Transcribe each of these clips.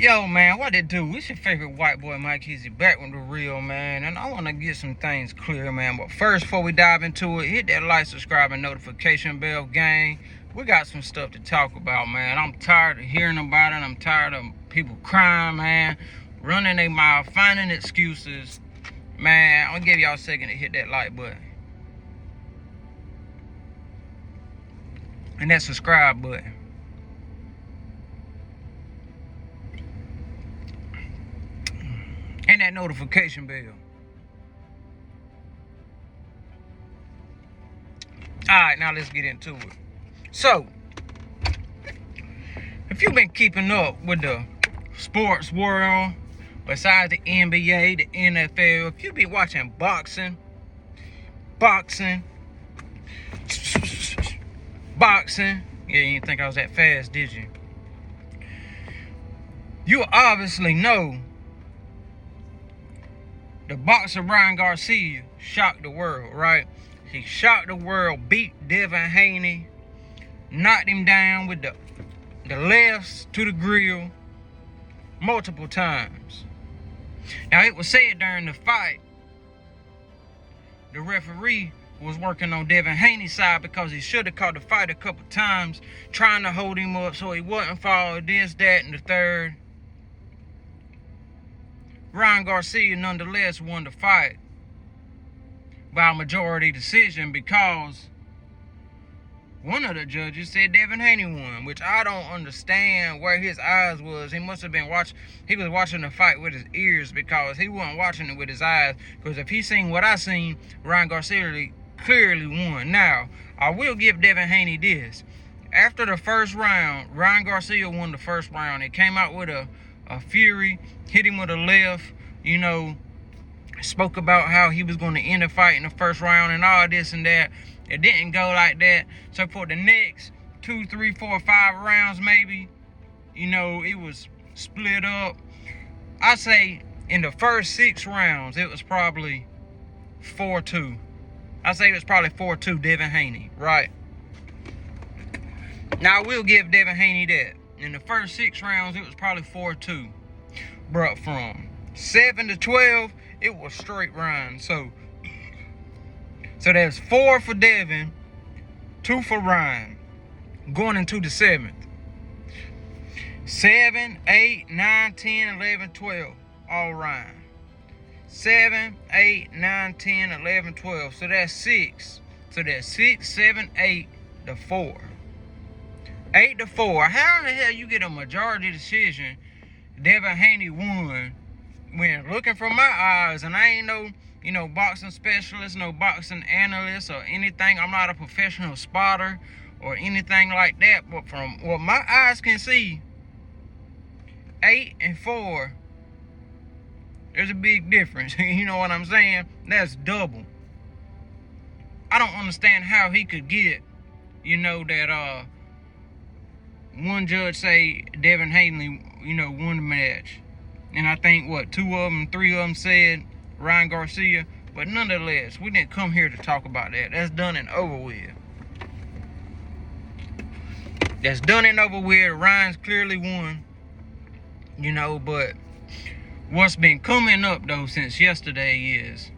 Yo, man, what it do? It's your favorite white boy, Mike EAZY, back with the real, man. And I want to get some things clear, man. But first, before we dive into it, hit that like, subscribe, and notification bell, gang. We got some stuff to talk about, man. I'm tired of hearing about it. I'm tired of people crying, man. Running their mouth, finding excuses. Man, I'm going to give y'all a second to hit that like button. And that subscribe button. And that notification bell. Alright, now let's get into it. So, if you've been keeping up with the sports world, besides the NBA, the NFL, if you've been watching boxing, yeah, you didn't think I was that fast, did you? You obviously know the boxer Ryan Garcia shocked the world, right? He shocked the world, beat Devin Haney, knocked him down with the lefts to the grill multiple times. Now, it was said during the fight, the referee was working on Devin Haney's side because he should have caught the fight a couple times, trying to hold him up so he wouldn't fall, this, that, and the third. Ryan Garcia nonetheless won the fight by a majority decision because one of the judges said Devin Haney won, which I don't understand where his eyes was. He must have been he was watching the fight with his ears because he wasn't watching it with his eyes. Because if he seen what I seen, Ryan Garcia clearly won. Now, I will give Devin Haney this. After the first round, Ryan Garcia won the first round. He came out with a fury, hit him with a left, you know, spoke about how he was going to end the fight in the first round and all this and that. It didn't go like that. So for the next 2, 3, 4, 5 rounds maybe, you know, it was split up. I say in the first 6 rounds, it was probably 4-2. I say it was probably 4-2 Devin Haney, right? Now, I will give Devin Haney that. In the first 6 rounds, it was probably 4-2. But from 7 to 12, it was straight runs. So there's 4 for Devin, 2 for Ryan, going into the 7th. 7, 8, 9, 10, 11, 12, all Ryan. 7, 8, 9, 10, 11, 12. So that's 6. So that's 6, 7, 8 to 4. 8 to 4. How in the hell you get a majority decision? Devin Haney won. When looking from my eyes, and I ain't no, boxing specialist, no boxing analyst or anything. I'm not a professional spotter or anything like that. But from what my eyes can see, 8 and 4, there's a big difference. You know what I'm saying? That's double. I don't understand how he could get, that one judge say Devin Haney, won the match. And I think, 2 of them, 3 of them said Ryan Garcia. But nonetheless, we didn't come here to talk about that. That's done and over with. That's done and over with. Ryan's clearly won. But what's been coming up, though, since yesterday is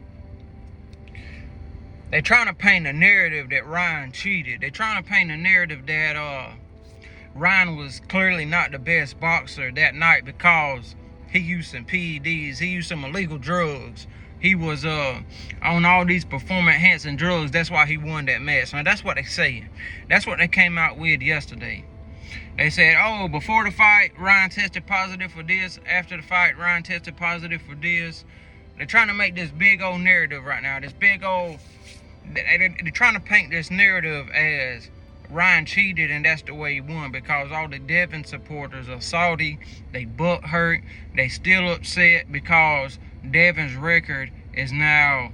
they're trying to paint a narrative that Ryan cheated. They're trying to paint a narrative that Ryan was clearly not the best boxer that night because he used some PEDs. He used some illegal drugs. He was on all these performance-enhancing drugs. That's why he won that match. Now, that's what they saying. That's what they came out with yesterday. They said, oh, before the fight, Ryan tested positive for this. After the fight, Ryan tested positive for this. They're trying to make this big old narrative right now. This big old... They're trying to paint this narrative as Ryan cheated and that's the way he won because all the Devin supporters are salty. They butt hurt. They still upset because Devin's record is now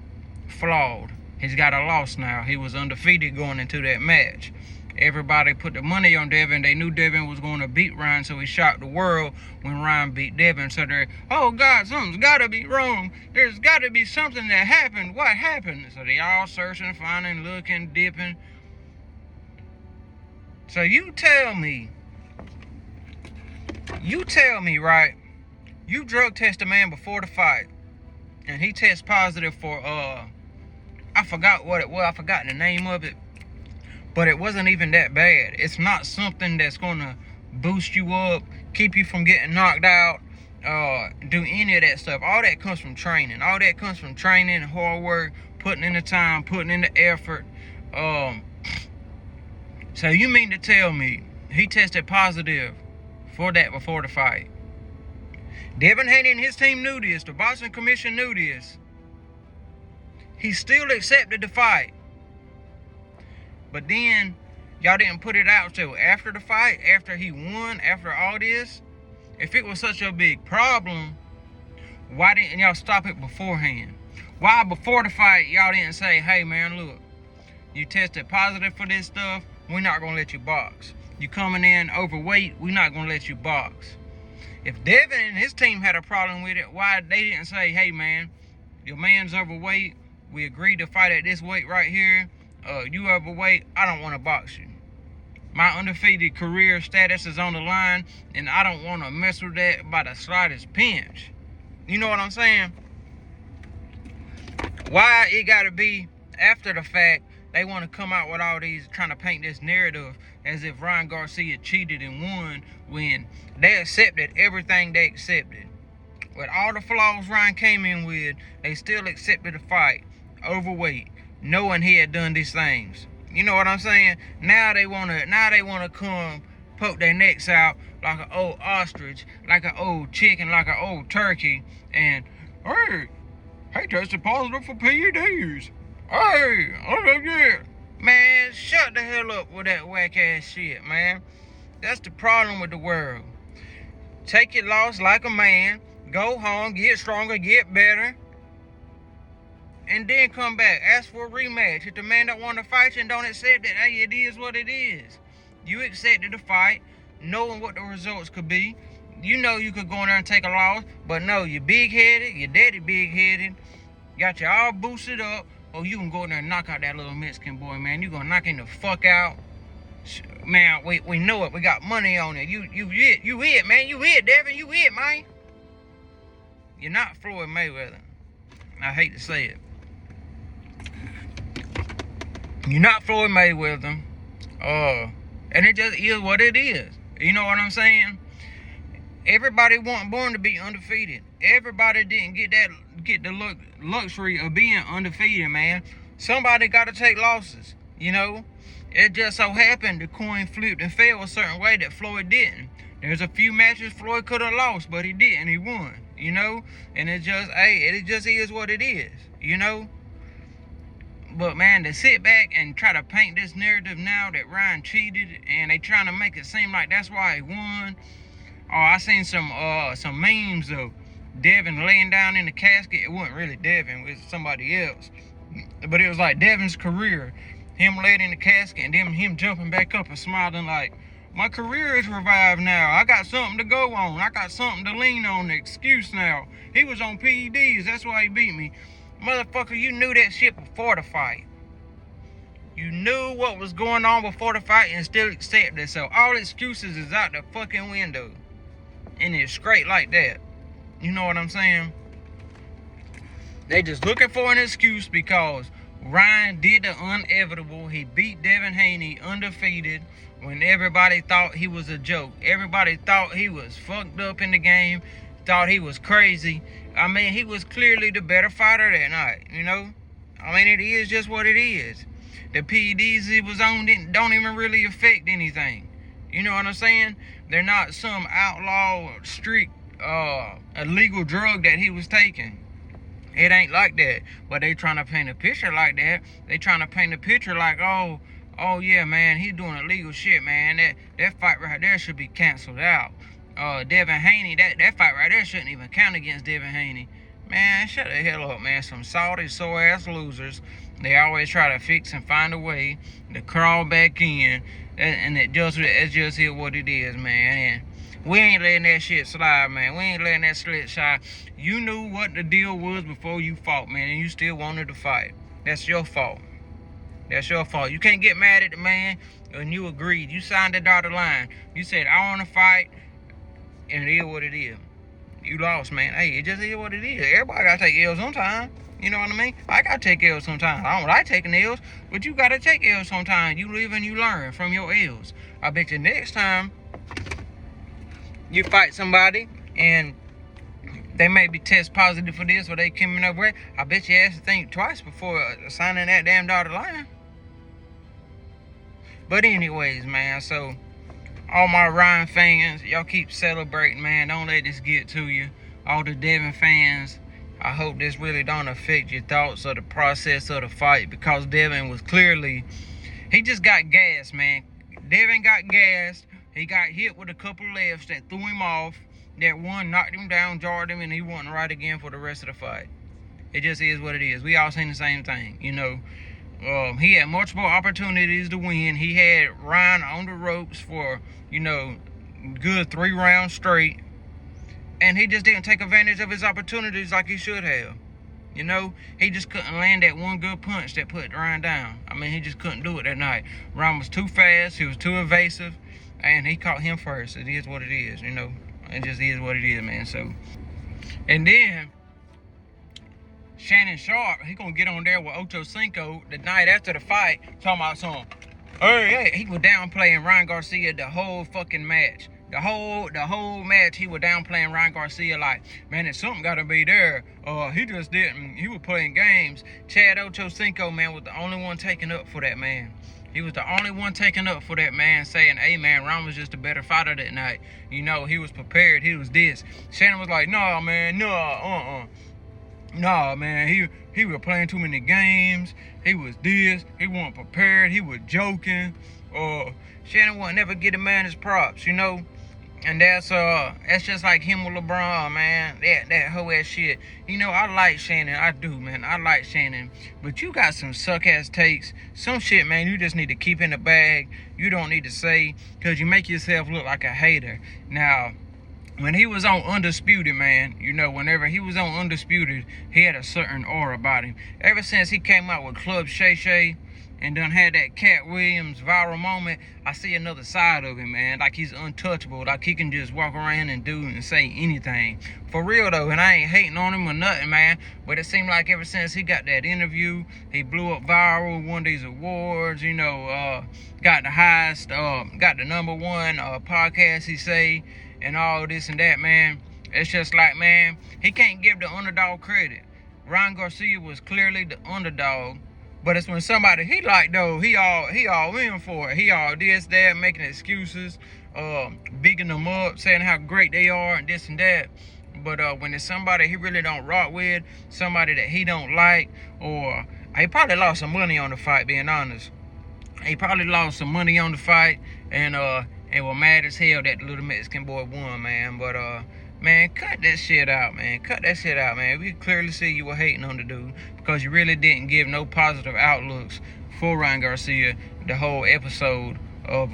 flawed. He's got a loss now. He was undefeated going into that match. Everybody put the money on Devin. They knew Devin was going to beat Ryan, so he shocked the world when Ryan beat Devin. So they're, oh God, something's got to be wrong. There's got to be something that happened. What happened? So they all searching, finding, looking, dipping. So you tell me, right, You drug test a man before the fight, and he tests positive for I forgot what it was. I forgot the name of it, but it wasn't even that bad. It's not something that's gonna boost you up, keep you from getting knocked out, do any of that stuff. All that comes from training. All that comes from training, hard work, putting in the time, putting in the effort. So you mean to tell me he tested positive for that before the fight? Devin Haney and his team knew this. The boxing commission knew this. He still accepted the fight. But then, y'all didn't put it out till after the fight, after he won, after all this. If it was such a big problem, why didn't y'all stop it beforehand? Why before the fight, y'all didn't say, hey man, look, you tested positive for this stuff, we're not going to let you box. You coming in overweight, we're not going to let you box. If Devin and his team had a problem with it, why they didn't say, hey man, your man's overweight, we agreed to fight at this weight right here, you overweight, I don't want to box you. My undefeated career status is on the line, and I don't want to mess with that by the slightest pinch. You know what I'm saying? Why it got to be after the fact they want to come out with all these, trying to paint this narrative as if Ryan Garcia cheated and won when they accepted everything they accepted. With all the flaws Ryan came in with, they still accepted the fight, overweight, knowing he had done these things. You know what I'm saying? Now they wanna come poke their necks out like an old ostrich, like an old chicken, like an old turkey, and hey, he tested positive for PEDs. Hey, oh yeah. Man, shut the hell up with that whack ass shit, man. That's the problem with the world. Take your loss like a man, go home, get stronger, get better, and then come back, ask for a rematch. If the man don't want to fight you and don't accept it, hey, it is what it is. You accepted the fight, knowing what the results could be. You know you could go in there and take a loss, but no, you're big-headed, your daddy big-headed, got you all boosted up, or you can go in there and knock out that little Mexican boy, man. You gonna knock him the fuck out. Man, we know it. We got money on it. You it, man. You it, Devin. You it, man. You're not Floyd Mayweather. I hate to say it. You're not Floyd Mayweather. And it just is what it is. You know what I'm saying? Everybody wasn't born to be undefeated. Everybody didn't get the luxury of being undefeated, man. Somebody got to take losses, you know? It just so happened the coin flipped and fell a certain way that Floyd didn't. There's a few matches Floyd could have lost, but he didn't. He won, you know? And it just is what it is, you know? But, man, to sit back and try to paint this narrative now that Ryan cheated and they trying to make it seem like that's why he won. Oh, I seen some memes of Devin laying down in the casket. It wasn't really Devin, it was somebody else. But it was like Devin's career. Him laying in the casket and then him jumping back up and smiling like, my career is revived now. I got something to go on. I got something to lean on, the excuse now. He was on PEDs, that's why he beat me. Motherfucker, you knew that shit before the fight. You knew what was going on before the fight and still accepted it. So all excuses is out the fucking window. And it's straight like that. You know what I'm saying? They just looking for an excuse because Ryan did the inevitable. He beat Devin Haney undefeated when everybody thought he was a joke. Everybody thought he was fucked up in the game, thought he was crazy. I mean, he was clearly the better fighter that night, you know? I mean, it is just what it is. The PEDs he was on don't even really affect anything. You know what I'm saying? They're not some outlaw, strict, illegal drug that he was taking. It ain't like that. But they trying to paint a picture like that. They trying to paint a picture like, oh yeah, man, he's doing illegal shit, man. That fight right there should be canceled out. Devin Haney, that fight right there shouldn't even count against Devin Haney. Man, shut the hell up, man. Some salty, sore-ass losers. They always try to fix and find a way to crawl back in. And it's just here what it is, man. And we ain't letting that shit slide, man. We ain't letting that shit slide. You knew what the deal was before you fought, man, and you still wanted to fight. That's your fault. That's your fault. You can't get mad at the man and you agreed. You signed the dotted line. You said, I want to fight, and it is what it is. You lost, man. Hey, it just is what it is. Everybody gotta take L's sometime. You know what I mean? I gotta take L's sometimes. I don't like taking L's, but you gotta take L's sometimes. You live and you learn from your L's. I bet you next time you fight somebody and they may be test positive for this or they coming up with, I bet you have to think twice before signing that damn dotted line. But anyways, man, so all my Ryan fans, y'all keep celebrating, man. Don't let this get to you. All the Devin fans, I hope this really don't affect your thoughts or the process of the fight, because Devin was clearly, he just got gassed, man. Devin got gassed. He got hit with a couple lefts that threw him off. That one knocked him down, jarred him, and he wasn't right again for the rest of the fight. It just is what it is. We all seen the same thing, you know. He had multiple opportunities to win. He had Ryan on the ropes for, you know, good 3 rounds straight. And he just didn't take advantage of his opportunities like he should have. You know, he just couldn't land that one good punch that put Ryan down. I mean, he just couldn't do it that night. Ryan was too fast. He was too evasive. And he caught him first. It is what it is, you know. It just is what it is, man. So, and then Shannon Sharp, he gonna get on there with Ocho Cinco the night after the fight, talking about something. Hey, he was downplaying Ryan Garcia the whole fucking match. The whole match, he was downplaying Ryan Garcia like, man, there's something gotta be there. He just didn't. He was playing games. Chad Ocho Cinco, man, was the only one taking up for that man. He was the only one taking up for that man, saying, hey, man, Ryan was just a better fighter that night. You know, he was prepared. He was this. Shannon was like, nah, man, nah, Nah, man, he was playing too many games. He was this. He wasn't prepared. He was joking. Shannon won't never get a man his props, you know. And that's just like him with LeBron, man. That whole ass shit. You know, I like Shannon. I do, man. I like Shannon. But you got some suck-ass takes. Some shit, man, you just need to keep in the bag. You don't need to say, because you make yourself look like a hater. Now, when he was on Undisputed, man, you know, whenever he was on Undisputed, he had a certain aura about him. Ever since he came out with Club Shay Shay and done had that Cat Williams viral moment, I see another side of him, man. Like he's untouchable. Like he can just walk around and do and say anything. For real, though, and I ain't hating on him or nothing, man. But it seemed like ever since he got that interview, he blew up viral, won these awards, you know, got the highest, got the #1 podcast, he say, and all this and that, man. It's just like, man, he can't give the underdog credit. Ryan Garcia was clearly the underdog. But it's when somebody he like, though, he all in for it. He all this, that, making excuses, bigging them up, saying how great they are and this and that. But when it's somebody he really don't rock with, somebody that he don't like, or he probably lost some money on the fight, being honest. He probably lost some money on the fight and was mad as hell that the little Mexican boy won, man. But man, cut that shit out, man. Cut that shit out, man. We clearly see you were hating on the dude because you really didn't give no positive outlooks for Ryan Garcia the whole episode of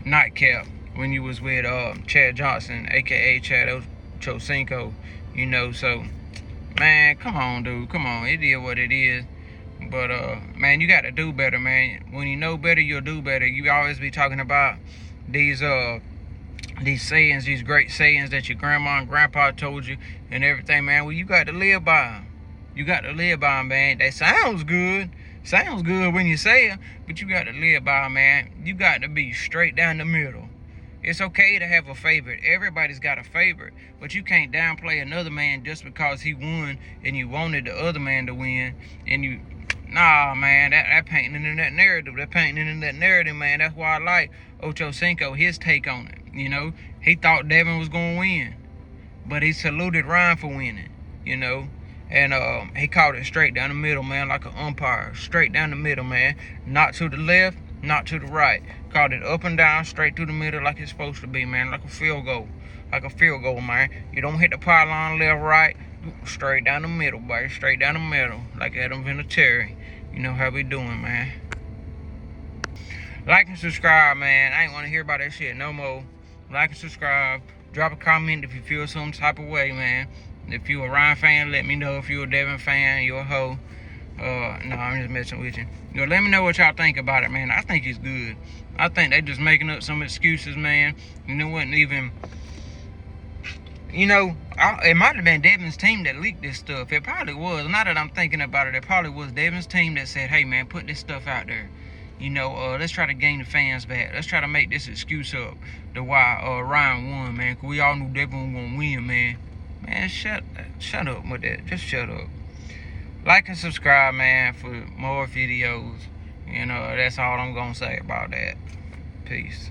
Nightcap when you was with Chad Johnson, a.k.a. Chad Ocho Cinco, you know. So, man, come on, dude. Come on. It is what it is. But, man, you got to do better, man. When you know better, you'll do better. You always be talking about these sayings, these great sayings that your grandma and grandpa told you and everything, man. Well, you got to live by them. You got to live by them, man. That sounds good. Sounds good when you say it, but you got to live by them, man. You got to be straight down the middle. It's okay to have a favorite. Everybody's got a favorite, but you can't downplay another man just because he won and you wanted the other man to win. And you, nah, man, that painting in that narrative. That painting in that narrative, man. That's why I like Ocho Cinco, his take on it. You know, he thought Devin was going to win, but he saluted Ryan for winning, you know, and he called it straight down the middle, man, like an umpire, straight down the middle, man, not to the left, not to the right, called it up and down, straight through the middle like it's supposed to be, man, like a field goal, man. You don't hit the pylon left, right, straight down the middle, buddy, straight down the middle, like Adam Vinatieri. You know how we doing, man. Like and subscribe, man. I ain't want to hear about that shit no more. Like and subscribe. Drop a comment if you feel some type of way, man. If you a Ryan fan, let me know. If you a Devin fan, you a hoe. No, I'm just messing with you. Let me know what y'all think about it, man. I think it's good. I think they just making up some excuses, man. And it wasn't even You know, it might have been Devin's team that leaked this stuff. It probably was. Now that I'm thinking about it, it probably was Devin's team that said, hey, man, put this stuff out there. You know, let's try to gain the fans back. Let's try to make this excuse up to why Ryan won, man. Because we all knew Devin was going to win, man. Man, shut up with that. Just shut up. Like and subscribe, man, for more videos. You know, that's all I'm going to say about that. Peace.